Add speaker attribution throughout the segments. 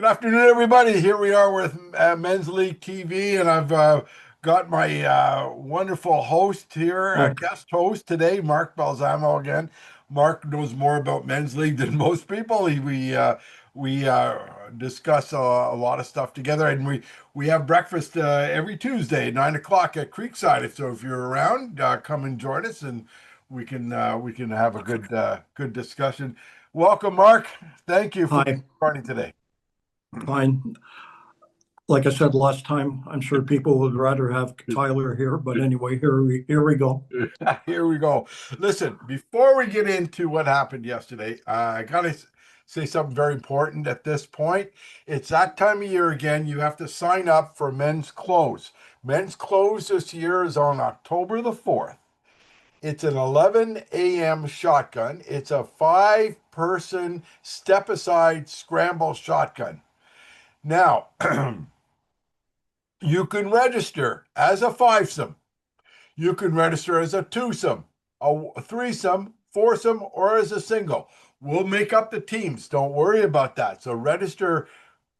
Speaker 1: Good afternoon, everybody. Here we are with Men's League TV, and I've got my wonderful host here,
Speaker 2: Oh,
Speaker 1: guest host today, Mark Balzano again. Mark knows more about Men's League than most people. We discuss a lot of stuff together, and we have breakfast every Tuesday, 9 o'clock at Creekside. So if you're around, come and join us, and we can have a good discussion. Welcome, Mark. Thank you for
Speaker 2: hi,
Speaker 1: joining today.
Speaker 2: fine. Like I said last time, I'm sure people would rather have Tyler here, but anyway, here we go.
Speaker 1: Here we go. Listen, before we get into what happened yesterday, I gotta say something very important at this point. It's that time of year again. You have to sign up for men's clothes. Men's clothes this year is on October the 4th. It's an 11 a.m. shotgun. It's a five-person step-aside scramble shotgun. Now, you can register as a fivesome. You can register as a twosome, a threesome, foursome, or as a single. We'll make up the teams. Don't worry about that. So register,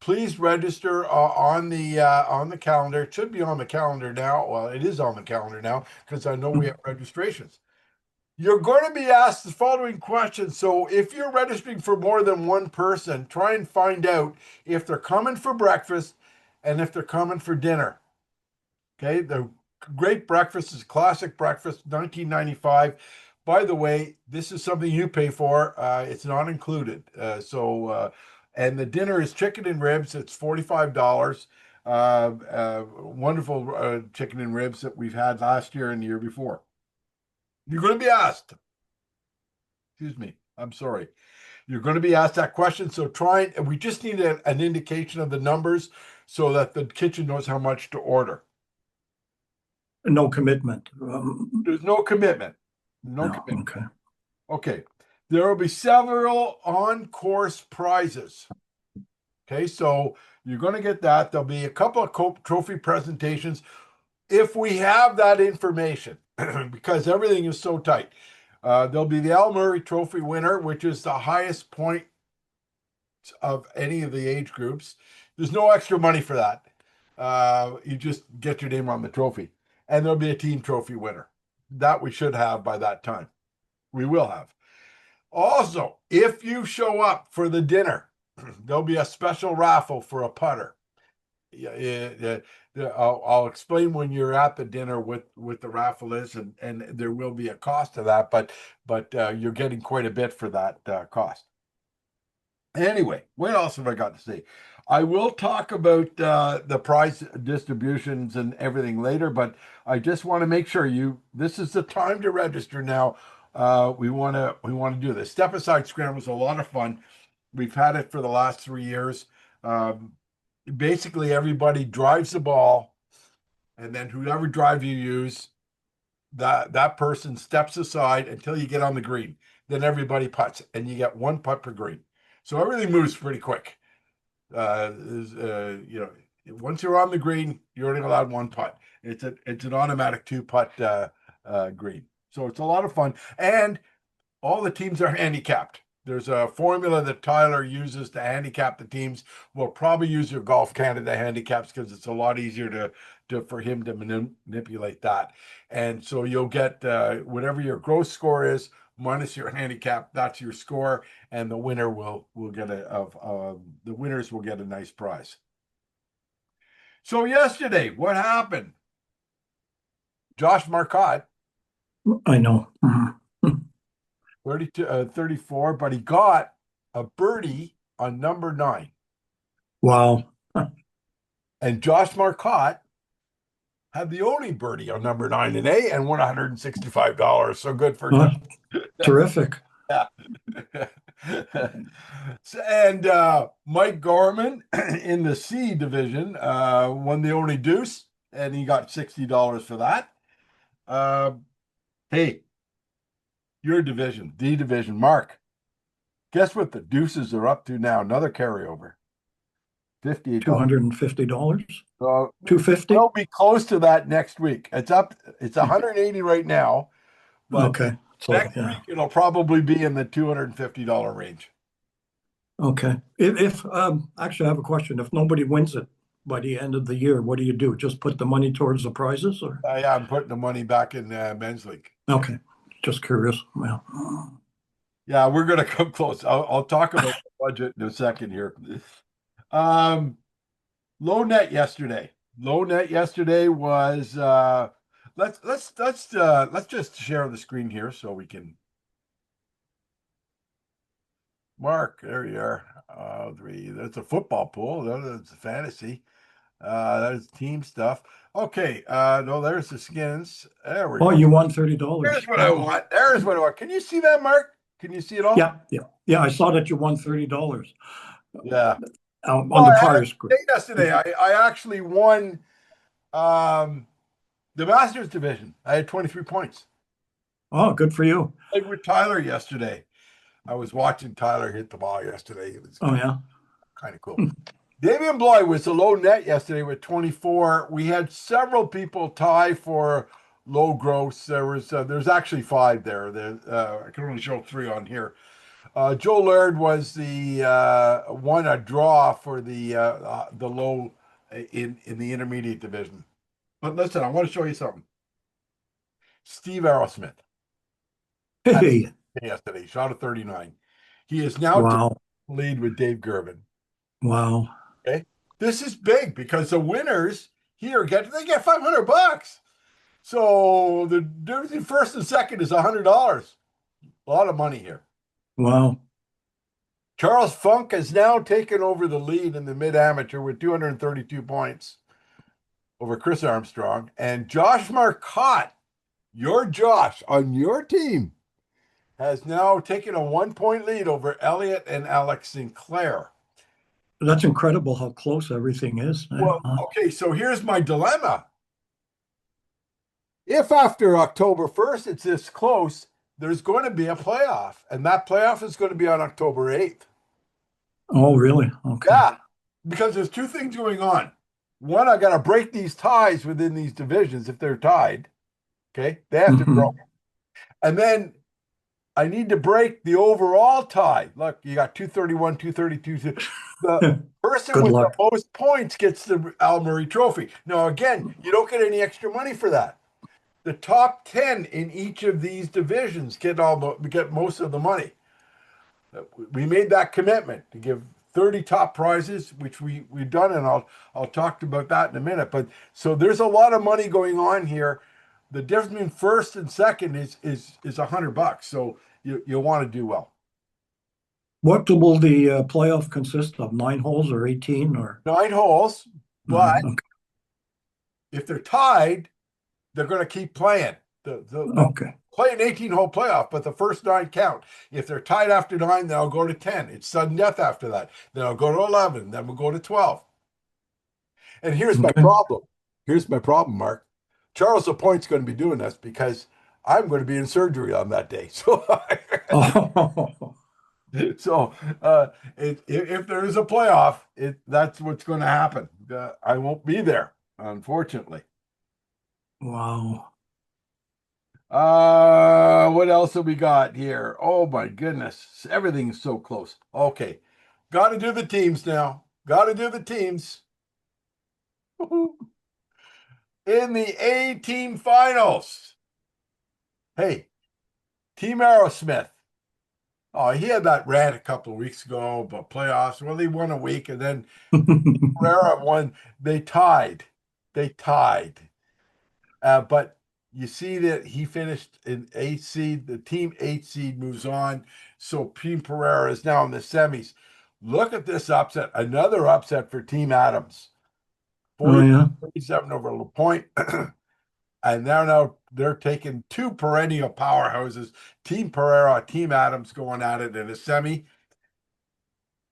Speaker 1: please register on the calendar. It should be on the calendar now. Well, it is on the calendar now because I know we have registrations. You're going to be asked the following questions. So if you're registering for more than one person, try and find out if they're coming for breakfast and if they're coming for dinner. Okay, the great breakfast is classic breakfast, 1995. By the way, this is something you pay for. It's not included. And the dinner is chicken and ribs. It's $45. Wonderful chicken and ribs that we've had last year and the year before. You're going to be asked. Excuse me. I'm sorry. You're going to be asked that question. So try and we just need an indication of the numbers so that the kitchen knows how much to order.
Speaker 2: No commitment.
Speaker 1: There's no commitment. No
Speaker 2: No,
Speaker 1: commitment.
Speaker 2: okay.
Speaker 1: Okay. There will be several on-course prizes. Okay, so you're going to get that. There'll be a couple of trophy presentations if we have that information, because everything is so tight. There'll be the Al Murray Trophy winner, which is the highest point of any of the age groups. There's no extra money for that. You just get your name on the trophy. And there'll be a team trophy winner. That we should have by that time. We will have. Also, if you show up for the dinner, there'll be a special raffle for a putter. I'll explain when you're at the dinner what the raffle is, and there will be a cost to that, but you're getting quite a bit for that cost. Anyway, what else have I got to say? I will talk about the prize distributions and everything later, but I just want to make sure this is the time to register now. We want to do this. Step aside scramble is a lot of fun. We've had it for the last 3 years. Basically, everybody drives the ball, and then whoever drive you use, that person steps aside until you get on the green. Then everybody putts, and you get one putt per green. So everything moves pretty quick. Once you're on the green, you're only allowed one putt. It's an automatic two putt green. So it's a lot of fun, and all the teams are handicapped. There's a formula that Tyler uses to handicap the teams. We'll probably use your Golf Canada handicaps because it's a lot easier for him to manipulate that. And so you'll get whatever your gross score is minus your handicap. That's your score, and the winner will get the winners will get a nice prize. So yesterday, what happened? Josh Marcotte,
Speaker 2: I know. Mhm.
Speaker 1: 34, but he got a birdie on number 9.
Speaker 2: Wow.
Speaker 1: And Josh Marcotte had the only birdie on number 9 in A and won $165. So good for
Speaker 2: Huh?
Speaker 1: Josh.
Speaker 2: Terrific.
Speaker 1: Yeah. And Mike Gorman in the C division won the only deuce, and he got $60 for that. Hey, your division, D division, Mark. Guess what the deuces are up to now? Another carryover. $58.
Speaker 2: $250.
Speaker 1: So
Speaker 2: 250?
Speaker 1: we'll be close to that next week. It's 180 right now, but
Speaker 2: Okay. So
Speaker 1: next
Speaker 2: yeah.
Speaker 1: week it'll probably be in the $250 range.
Speaker 2: Okay. If actually, I have a question. If nobody wins it by the end of the year, what do you do? Just put the money towards the prizes, or?
Speaker 1: Yeah, I'm putting the money back in men's league.
Speaker 2: Okay. Just curious. Well,
Speaker 1: Yeah, we're gonna come close. I'll talk about the budget in a second here. Um, low net yesterday. Low net yesterday was let's just share the screen here so we can Mark. There you are. Three. That's a football pool. That's a fantasy. That's team stuff. Okay. No, there's the skins. There we
Speaker 2: oh,
Speaker 1: go.
Speaker 2: you won $30.
Speaker 1: There's what I
Speaker 2: Wow.
Speaker 1: want. There's what I want. Can you see that, Mark? Can you see it all?
Speaker 2: Yeah, yeah, yeah. I saw that you won $30
Speaker 1: Yeah.
Speaker 2: on
Speaker 1: Well,
Speaker 2: the
Speaker 1: I had a
Speaker 2: prize
Speaker 1: day
Speaker 2: group.
Speaker 1: yesterday. I actually won the Masters division. I had 23 points.
Speaker 2: Oh, good for you.
Speaker 1: Played with Tyler yesterday. I was watching Tyler hit the ball yesterday. It was
Speaker 2: Oh, yeah.
Speaker 1: kind of cool. Damian Bloy was the low net yesterday with 24. We had several people tie for low gross. There's actually five there. I can only show three on here. Joe Laird was the won a draw for the low in the intermediate division. But listen, I want to show you something. Steve Aerosmith had
Speaker 2: Hey,
Speaker 1: yesterday shot a 39. He is now to
Speaker 2: wow,
Speaker 1: lead with Dave Gervin.
Speaker 2: wow,
Speaker 1: Okay, this is big because the winners here get $500. So the difference between first and second is $100. A lot of money here.
Speaker 2: wow.
Speaker 1: Charles Funk has now taken over the lead in the mid amateur with 232 points over Chris Armstrong. And Josh Marcotte, your Josh on your team, has now taken a 1 point lead over Elliott and Alex Sinclair.
Speaker 2: That's incredible how close everything is.
Speaker 1: Well, okay, so here's my dilemma. If after October 1st it's this close, there's going to be a playoff, and that playoff is going to be on October 8th.
Speaker 2: Oh, really? Okay.
Speaker 1: Yeah, because there's two things going on. One, I got to break these ties within these divisions if they're tied. Okay, they have to grow. And then I need to break the overall tie. Look, you got 231, 232. The person
Speaker 2: Good
Speaker 1: with
Speaker 2: luck.
Speaker 1: the most points gets the Al Murray Trophy. Now, again, you don't get any extra money for that. The top 10 in each of these divisions get most of the money. We made that commitment to give 30 top prizes, which we've done, and I'll talk about that in a minute. But so there's a lot of money going on here. The difference between first and second is $100. So you want to do well.
Speaker 2: What will the playoff consist of? 9 holes or 18 or?
Speaker 1: 9 holes, but
Speaker 2: Okay.
Speaker 1: if they're tied, they're going to keep playing. They'll
Speaker 2: Okay.
Speaker 1: play an 18-hole playoff, but the first 9 count. If they're tied after 9, then I'll go to 10. It's sudden death after that. Then I'll go to 11. Then we'll go to 12. And here's my
Speaker 2: Okay.
Speaker 1: problem. Here's my problem, Mark. Charles LaPointe's going to be doing this because I'm going to be in surgery on that day. So,
Speaker 2: Oh,
Speaker 1: so if there is a playoff, that's what's going to happen. I won't be there, unfortunately.
Speaker 2: wow.
Speaker 1: What else have we got here? Oh my goodness. Everything's so close. Okay. Got to do the teams now. Got to do the teams. In the A team finals. Hey, Team Aerosmith. Oh, he had that rant a couple of weeks ago about playoffs. Well, he won a week and then Pereira won. They tied. They tied. But you see that he finished in 8th seed. The team 8th seed moves on. So Team Pereira is now in the semis. Look at this upset. Another upset for Team Adams.
Speaker 2: Oh, yeah.
Speaker 1: 47 over LaPointe. And now they're taking two perennial powerhouses. Team Pereira, Team Adams going at it in a semi.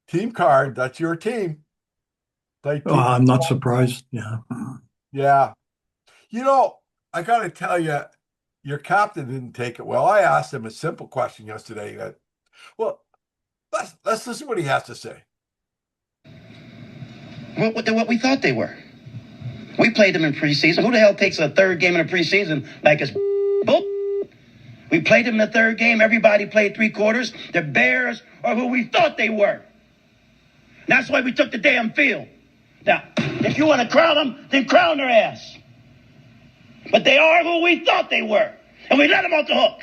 Speaker 1: Team Card, that's your team. Play
Speaker 2: Oh,
Speaker 1: team.
Speaker 2: I'm not surprised. Yeah.
Speaker 1: Yeah. You know, I got to tell you, your captain didn't take it well. I asked him a simple question yesterday. Well, let's listen to what he has to say.
Speaker 3: What we thought they were. We played them in preseason. Who the hell takes a third game in the preseason like it's bull? We played them in the third game. Everybody played 3 quarters. The Bears are who we thought they were. That's why we took the damn field. Now, if you want to crown them, then crown their ass. But they are who we thought they were, and we let them off the hook.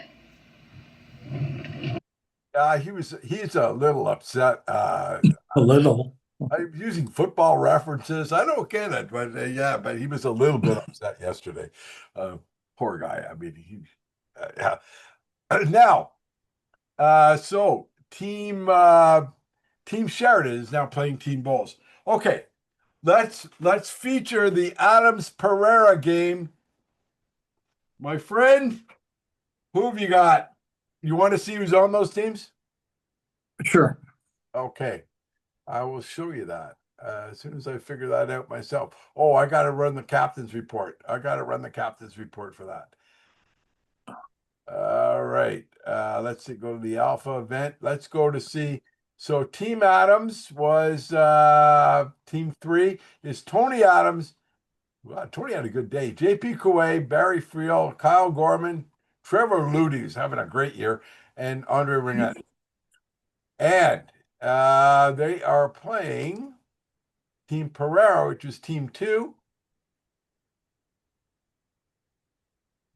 Speaker 1: He's a little upset.
Speaker 2: A little.
Speaker 1: I'm using football references. I don't get it, but yeah, but he was a little bit upset yesterday. Poor guy. I mean, yeah. Now, so Team Sheridan is now playing Team Bulls. Okay, let's feature the Adams Pereira game. My friend, who have you got? You want to see who's on those teams?
Speaker 2: Sure.
Speaker 1: Okay, I will show you that as soon as I figure that out myself. Oh, I got to run the captain's report. I got to run the captain's report for that. All right. Let's see. Go to the Alpha event. Let's go to see. So Team Adams was Team 3 is Tony Adams. Wow, Tony had a good day. JP Coué, Barry Friel, Kyle Gorman, Trevor Ludy, who's having a great year, and Andre Ringette. And they are playing Team Pereira, which is Team 2.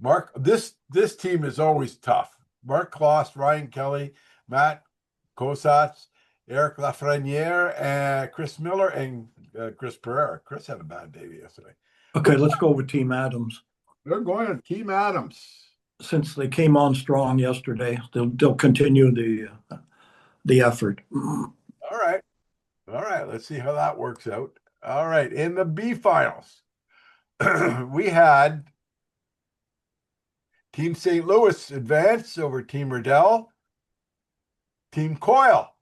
Speaker 1: Mark, this team is always tough. Mark Kloss, Ryan Kelly, Matt Kosatz, Eric Lafreniere, and Chris Miller, and Chris Pereira. Chris had a bad day yesterday.
Speaker 2: Okay, let's go with Team Adams.
Speaker 1: They're going on Team Adams.
Speaker 2: Since they came on strong yesterday, they'll continue the effort.
Speaker 1: All right. Let's see how that works out. All right. In the B finals, we had Team St. Louis advance over Team Riddell. Team Coyle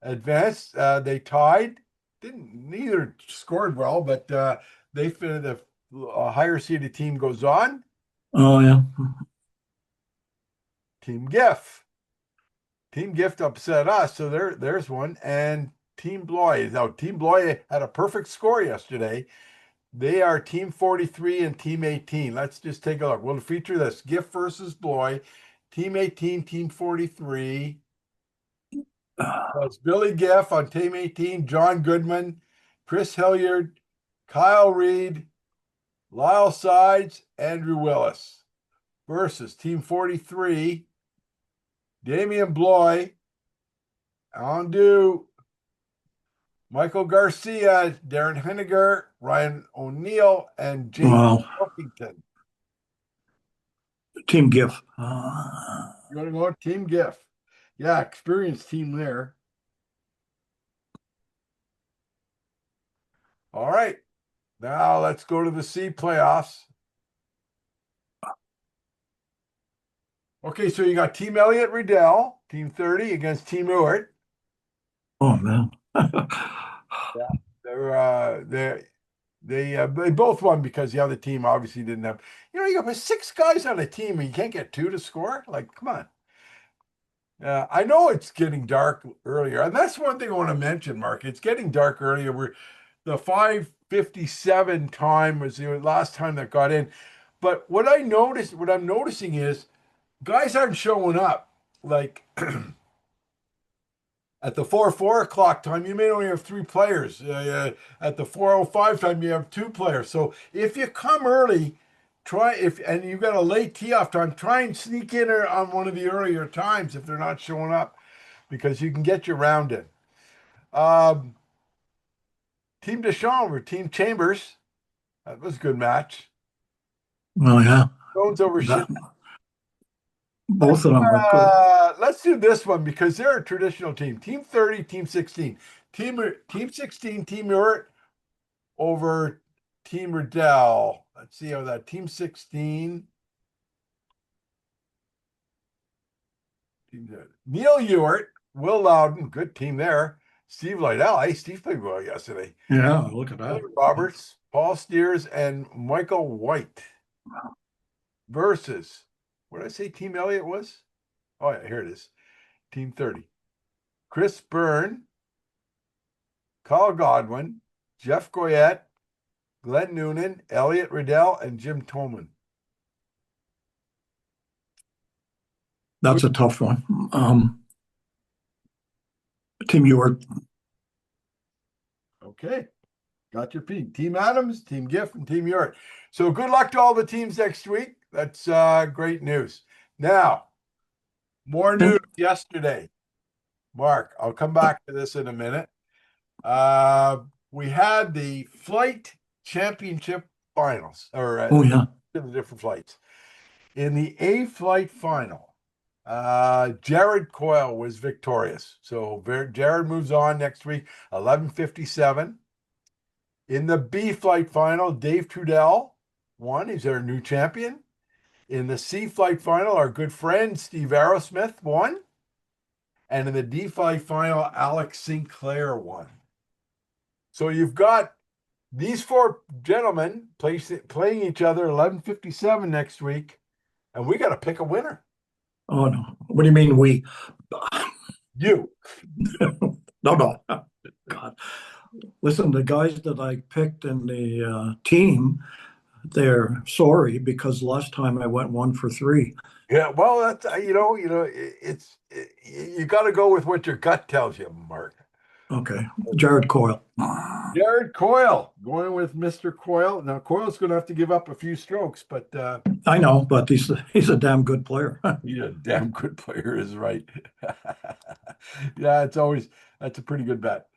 Speaker 1: advanced. They tied. Neither scored well, but they finished. A higher seeded team goes on.
Speaker 2: Oh yeah.
Speaker 1: Team Giff. Team Gift upset us, so there's one. And Team Bloy. Now, Team Bloy had a perfect score yesterday. They are Team 43 and Team 18. Let's just take a look. We'll feature this. Gift versus Bloy. Team 18, Team 43. That's Billy Giff on Team 18, John Goodman, Chris Hilliard, Kyle Reed, Lyle Sides, Andrew Willis. Versus Team 43, Damian Bloy, Alan Dew, Michael Garcia, Darren Henniger, Ryan O'Neill, and James Wilkington.
Speaker 2: Team GIF.
Speaker 1: You want to go Team GIF? Yeah, experienced team there. All right. Now let's go to the C playoffs. Okay, so you got Team Elliott Riddell, Team 30 against Team Ewart.
Speaker 2: Oh man.
Speaker 1: They both won because the other team obviously didn't have. You got 6 guys on a team and you can't get 2 to score. Like, come on. I know it's getting dark earlier, and that's one thing I want to mention, Mark. It's getting dark earlier. The 5:57 time was the last time that got in. But what I'm noticing is guys aren't showing up. Like at the 4 o'clock time, you may only have 3 players. At the 4:05 time, you have 2 players. So if you come early, and you've got a late tee off time, try and sneak in on one of the earlier times if they're not showing up, because you can get your round in. Team Deschamps over Team Chambers. That was a good match.
Speaker 2: Oh yeah.
Speaker 1: Jones over Shit.
Speaker 2: Both of them were good.
Speaker 1: Let's do this one because they're a traditional team. Team 30, Team 16. Team 16, Team Ewart over Team Riddell. Let's see how that Team 16. Neil Ewart, Will Loudon, good team there. Steve Liddell. Hey, Steve played well yesterday.
Speaker 2: Yeah, look at that.
Speaker 1: Billy Roberts, Paul Steers, and Michael White. Versus, what did I say Team Elliott was? Oh, yeah, here it is. Team 30. Chris Byrne, Kyle Godwin, Jeff Goyette, Glenn Noonan, Elliott Riddell, and Jim Tolman.
Speaker 2: That's a tough one. Team Ewart.
Speaker 1: Okay. Got your P. Team Adams, Team Gift, and Team York. So good luck to all the teams next week. That's great news. Now, more news yesterday. Mark, I'll come back to this in a minute. We had the flight championship finals, or
Speaker 2: Oh, yeah.
Speaker 1: the different flights. In the A flight final, Jared Coyle was victorious. So Jared moves on next week, 11:57. In the B flight final, Dave Trudell won. He's our new champion. In the C flight final, our good friend Steve Aerosmith won. And in the D flight final, Alex Sinclair won. So you've got these four gentlemen playing each other 11:57 next week, and we got to pick a winner.
Speaker 2: Oh, no. What do you mean we?
Speaker 1: You.
Speaker 2: No. God. Listen, the guys that I picked in the team, they're sorry because last time I went 1 for 3.
Speaker 1: Yeah, well, that's you got to go with what your gut tells you, Mark.
Speaker 2: Okay, Jared Coyle.
Speaker 1: Jared Coyle going with Mr. Coyle. Now Coyle's going to have to give up a few strokes, but
Speaker 2: I know, but he's a damn good player.
Speaker 1: he's a damn good player, is right. Yeah, that's a pretty good bet.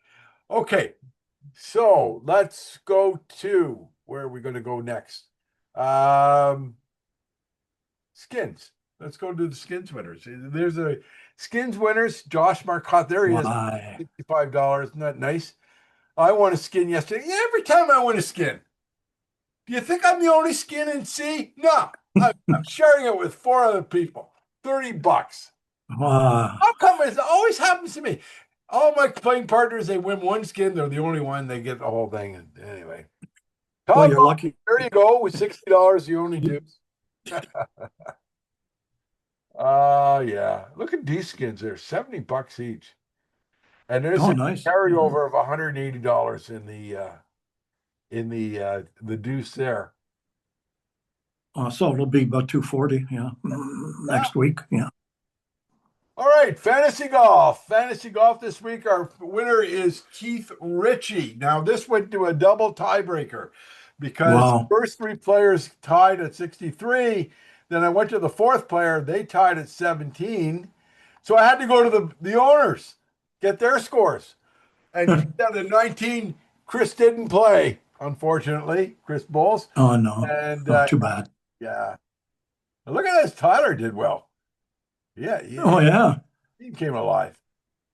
Speaker 1: Okay, so let's go to where are we going to go next? Skins. Let's go to the skins winners. There's a skins winners. Josh Marcotte. There he is.
Speaker 2: Why?
Speaker 1: $65. Isn't that nice? I won a skin yesterday. Yeah, every time I win a skin. Do you think I'm the only skin in C? No. I'm sharing it with 4 other people. $30. How come it always happens to me? All my playing partners, they win one skin. They're the only one. They get the whole thing. And anyway.
Speaker 2: Well, you're lucky.
Speaker 1: There you go. With $60, you only do. Yeah. Look at these skins. They're $70 each. And there's a
Speaker 2: nice
Speaker 1: carryover of $180 in the deuce there.
Speaker 2: So it'll be about 240, yeah, next week, yeah.
Speaker 1: All right, fantasy golf. Fantasy golf this week. Our winner is Keith Ritchie. Now this went to a double tiebreaker because the first 3 players tied at 63. Then I went to the 4th player. They tied at 17. So I had to go to the owners, get their scores. And down to 19, Chris didn't play, unfortunately, Chris Bowles.
Speaker 2: Oh, no.
Speaker 1: And
Speaker 2: too bad.
Speaker 1: Yeah. Look at this. Tyler did well. Yeah.
Speaker 2: Oh, yeah.
Speaker 1: He came alive.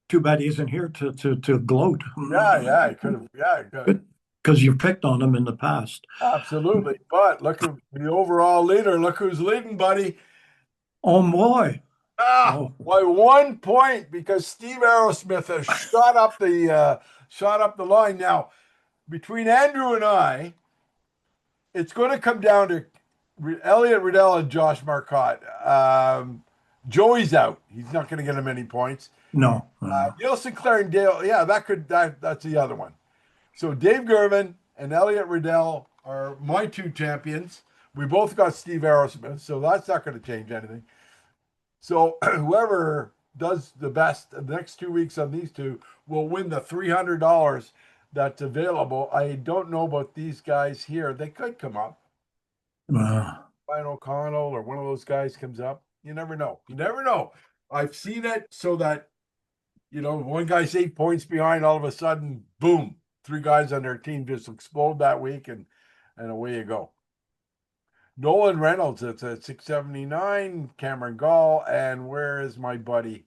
Speaker 2: Too bad he isn't here to gloat.
Speaker 1: Yeah, he could have. Yeah,
Speaker 2: because you've picked on him in the past.
Speaker 1: Absolutely. But look at the overall leader. Look who's leading, buddy.
Speaker 2: Oh, boy.
Speaker 1: By 1 point because Steve Aerosmith has shot up the line. Now, between Andrew and I, it's going to come down to Elliot Riddell and Josh Marcotte. Joey's out. He's not going to get him any points.
Speaker 2: No.
Speaker 1: Neil Sinclair and Dale. Yeah, that's the other one. So Dave Gervin and Elliot Riddell are my 2 champions. We both got Steve Aerosmith, so that's not going to change anything. So whoever does the best the next 2 weeks on these 2 will win the $300 that's available. I don't know about these guys here. They could come up. Ryan O'Connell or one of those guys comes up. You never know. You never know. I've seen it so that, one guy's 8 points behind, all of a sudden, boom, 3 guys on their team just explode that week, and away you go. Nolan Reynolds, it's at 679. Cameron Gall, and where is my buddy?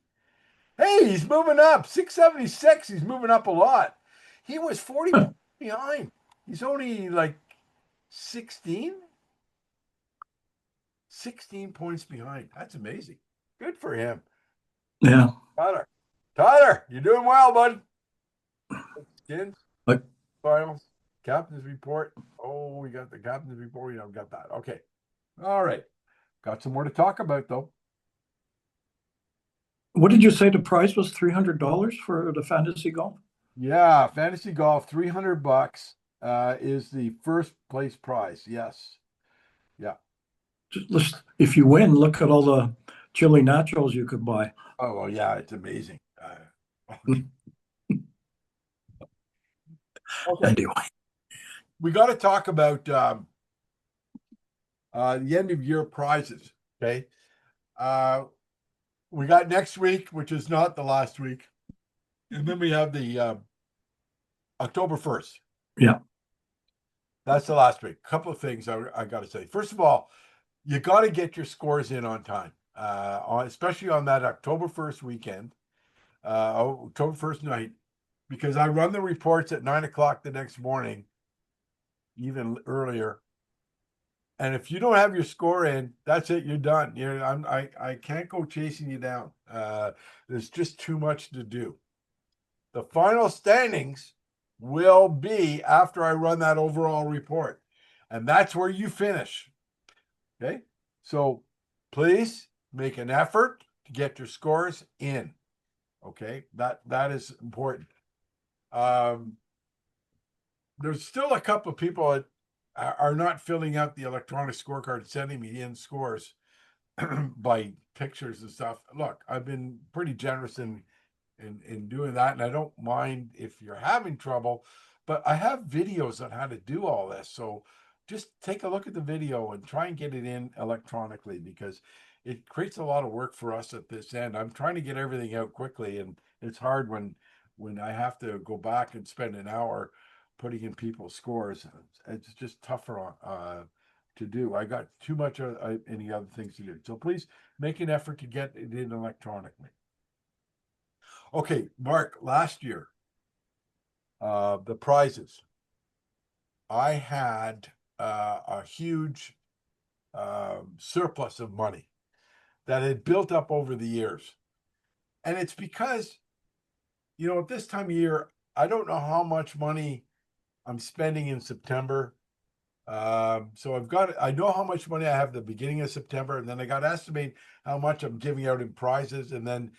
Speaker 1: Hey, he's moving up. 676. He's moving up a lot. He was 40 points behind. He's only like 16? 16 points behind. That's amazing. Good for him.
Speaker 2: Yeah.
Speaker 1: Tyler, you're doing well, bud. Skins.
Speaker 2: What?
Speaker 1: Finals. Captain's report. Oh, we got the captain's report. We don't got that. Okay. All right. Got some more to talk about, though.
Speaker 2: What did you say the price was? $300 for the fantasy golf?
Speaker 1: Yeah, fantasy golf, $300 is the first place prize. Yes. Yeah.
Speaker 2: Just, if you win, look at all the chili nachos you could buy.
Speaker 1: Oh, well, yeah, it's amazing. Okay,
Speaker 2: Anyway,
Speaker 1: we got to talk about the end of year prizes. Okay, we got next week, which is not the last week, and then we have the October 1st.
Speaker 2: yeah.
Speaker 1: That's the last week. A couple of things I got to say. First of all, you got to get your scores in on time, especially on that October 1st weekend, October 1st night, because I run the reports at 9 o'clock the next morning, even earlier. And if you don't have your score in, that's it. You're done. I can't go chasing you down. There's just too much to do. The final standings will be after I run that overall report, and that's where you finish. Okay, so please make an effort to get your scores in. Okay, that is important. There's still a couple of people that are not filling out the electronic scorecard, sending me in scores by pictures and stuff. Look, I've been pretty generous in doing that, and I don't mind if you're having trouble, but I have videos on how to do all this. So just take a look at the video and try and get it in electronically, because it creates a lot of work for us at this end. I'm trying to get everything out quickly, and it's hard when I have to go back and spend an hour putting in people's scores. It's just tougher to do. I got too much any other things to do. So please make an effort to get it in electronically. Okay, Mark, last year, the prizes, I had a huge surplus of money that had built up over the years. And it's because, at this time of year, I don't know how much money I'm spending in September. So I know how much money I have at the beginning of September, and then I got to estimate how much I'm giving out in prizes, and then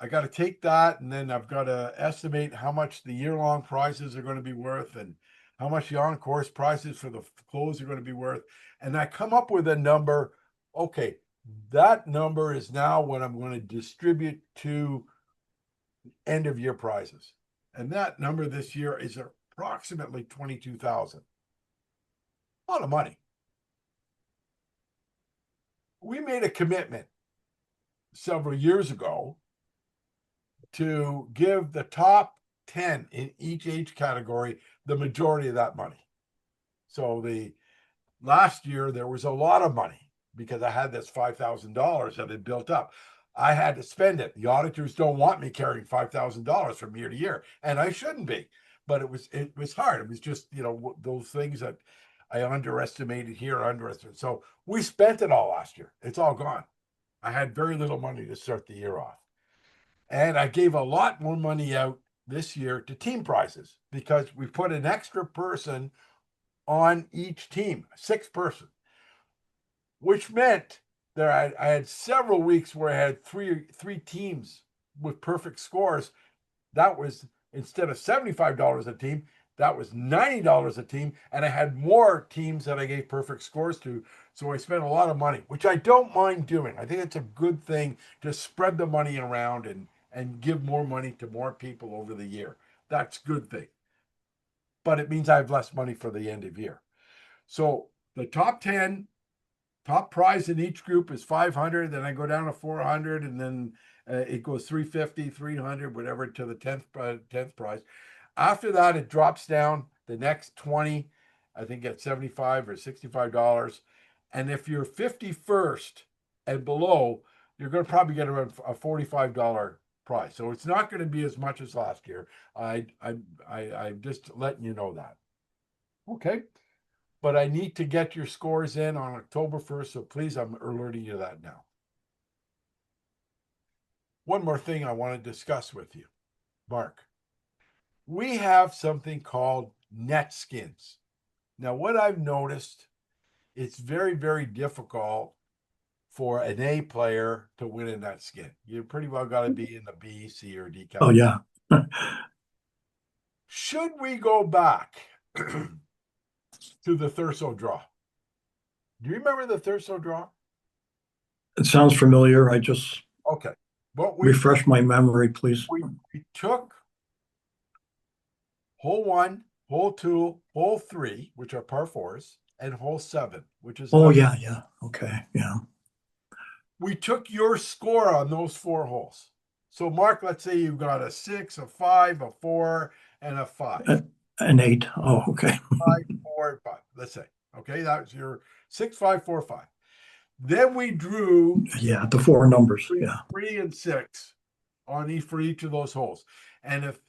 Speaker 1: I got to take that, and then I've got to estimate how much the year-long prizes are going to be worth, and how much the on-course prizes for the clothes are going to be worth. And I come up with a number. Okay, that number is now what I'm going to distribute to end-of-year prizes. And that number this year is approximately $22,000. A lot of money. We made a commitment several years ago to give the top 10 in each age category the majority of that money. So the last year there was a lot of money because I had this $5,000 that had built up. I had to spend it. The auditors don't want me carrying $5,000 from year to year, and I shouldn't be. But it was hard. It was just those things that I underestimated here, underestimated. So we spent it all last year. It's all gone. I had very little money to start the year off. And I gave a lot more money out this year to team prizes because we put an extra person on each team, 6-person, which meant that I had several weeks where I had three teams with perfect scores. That was, instead of $75 a team, that was $90 a team, and I had more teams that I gave perfect scores to. So I spent a lot of money, which I don't mind doing. I think it's a good thing to spread the money around and give more money to more people over the year. That's a good thing. But it means I have less money for the end of year. So the top 10, top prize in each group is 500. Then I go down to 400, and then it goes 350, 300, whatever, to the 10th prize. After that, it drops down. The next 20, I think, at $75 or $65. And if you're 51st and below, you're going to probably get around a $45 prize. So it's not going to be as much as last year. I'm just letting you know that. Okay. But I need to get your scores in on October 1st. So please, I'm alerting you to that now. One more thing I want to discuss with you, Mark. We have something called net skins. Now, what I've noticed, it's very, very difficult for an A player to win a net skin. You pretty well got to be in the B, C, or D category.
Speaker 2: Oh, yeah.
Speaker 1: Should we go back to the Thurso draw? Do you remember the Thurso draw?
Speaker 2: It sounds familiar. I just
Speaker 1: Okay.
Speaker 2: refresh my memory, please.
Speaker 1: We took hole 1, hole 2, hole 3, which are par 4s, and hole 7, which is
Speaker 2: Oh,
Speaker 1: another.
Speaker 2: yeah. Okay. Yeah.
Speaker 1: We took your score on those 4 holes. So, Mark, let's say you got a 6, a 5, a 4, and a 5.
Speaker 2: An 8. Oh, okay.
Speaker 1: 5, 4, 5. Let's say. Okay, that was your 6, 5, 4, 5. Then we drew
Speaker 2: Yeah, the 4 numbers. Yeah.
Speaker 1: 3 and 6 on each for each of those holes. And if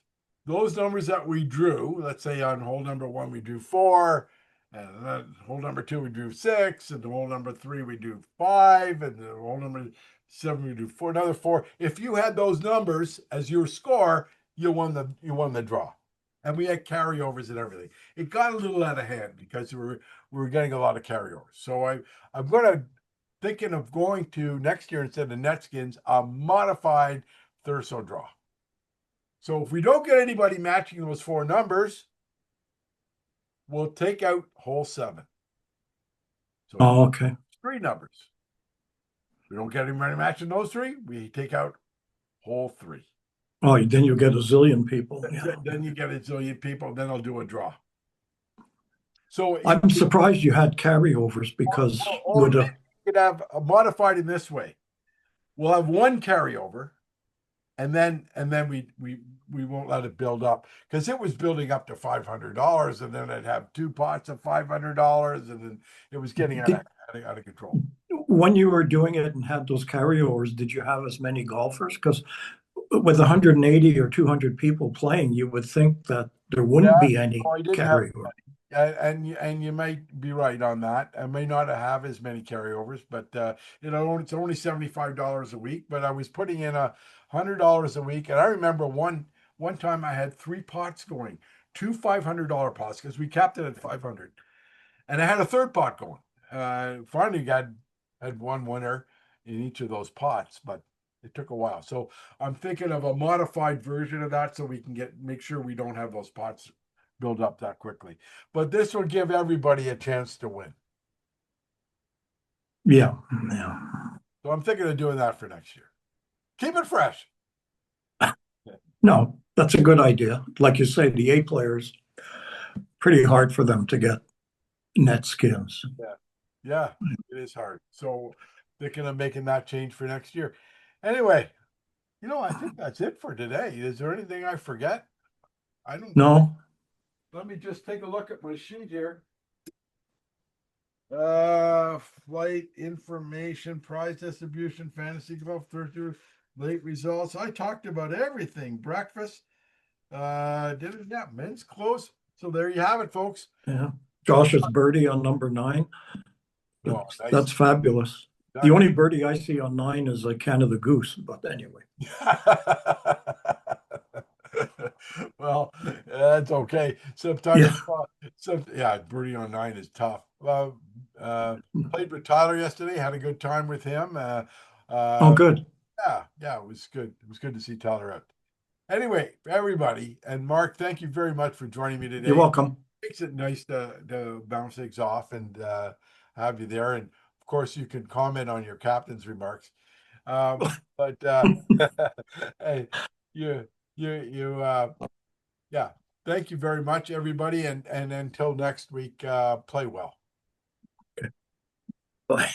Speaker 1: those numbers that we drew, let's say on hole number 1 we drew 4, and then hole number 2 we drew 6, and the hole number 3 we drew 5, and the hole number 7 we drew 4, another 4. If you had those numbers as your score, you won the draw. And we had carryovers and everything. It got a little out of hand because we were getting a lot of carryovers. So I'm gonna thinking of going to next year instead of Netskins, a modified Thurso draw. So if we don't get anybody matching those 4 numbers, we'll take out hole 7. So
Speaker 2: Oh, okay.
Speaker 1: 3 numbers. If we don't get anybody matching those 3, we take out hole 3.
Speaker 2: Oh, then you get a zillion people. Yeah.
Speaker 1: Then you get a zillion people, then I'll do a draw. So
Speaker 2: I'm surprised you had carryovers because
Speaker 1: we could have a modified in this way. We'll have 1 carryover, and then we won't let it build up because it was building up to $500, and then I'd have 2 pots of $500, and then it was getting out of control.
Speaker 2: When you were doing it and had those carryovers, did you have as many golfers? Because with 180 or 200 people playing, you would think that there wouldn't be any carryover.
Speaker 1: And you might be right on that. I may not have as many carryovers, but it's only $75 a week. But I was putting in $100 a week, and I remember one time I had 3 pots going, 2 $500 pots because we capped it at 500, and I had a 3rd pot going. Finally, had 1 winner in each of those pots, but it took a while. So I'm thinking of a modified version of that so we can make sure we don't have those pots build up that quickly. But this will give everybody a chance to win.
Speaker 2: Yeah.
Speaker 1: So I'm thinking of doing that for next year. Keep it fresh.
Speaker 2: No, that's a good idea. Like you say, the A players, pretty hard for them to get net skins.
Speaker 1: Yeah, it is hard. So thinking of making that change for next year. Anyway, I think that's it for today. Is there anything I forget? I don't know.
Speaker 2: No.
Speaker 1: Let me just take a look at my sheet here. Flight information, prize distribution, fantasy golf, Thursday, late results. I talked about everything. Breakfast, dinner, yeah, men's clothes. So there you have it, folks.
Speaker 2: Yeah. Josh's birdie on number 9.
Speaker 1: Oh, nice.
Speaker 2: That's fabulous.
Speaker 1: Nice.
Speaker 2: The only birdie I see on 9 is a Canada Goose, but anyway.
Speaker 1: Well, that's okay. Sometimes, birdie on 9 is tough. Played with Tyler yesterday. Had a good time with him.
Speaker 2: Oh, good.
Speaker 1: Yeah, it was good. It was good to see Tyler out. Anyway, everybody, and Mark, thank you very much for joining me today.
Speaker 2: You're welcome.
Speaker 1: It makes it nice to bounce things off and have you there. And of course, you can comment on your captain's remarks. But hey, yeah. Thank you very much, everybody, and until next week, play well.
Speaker 2: Okay. Bye.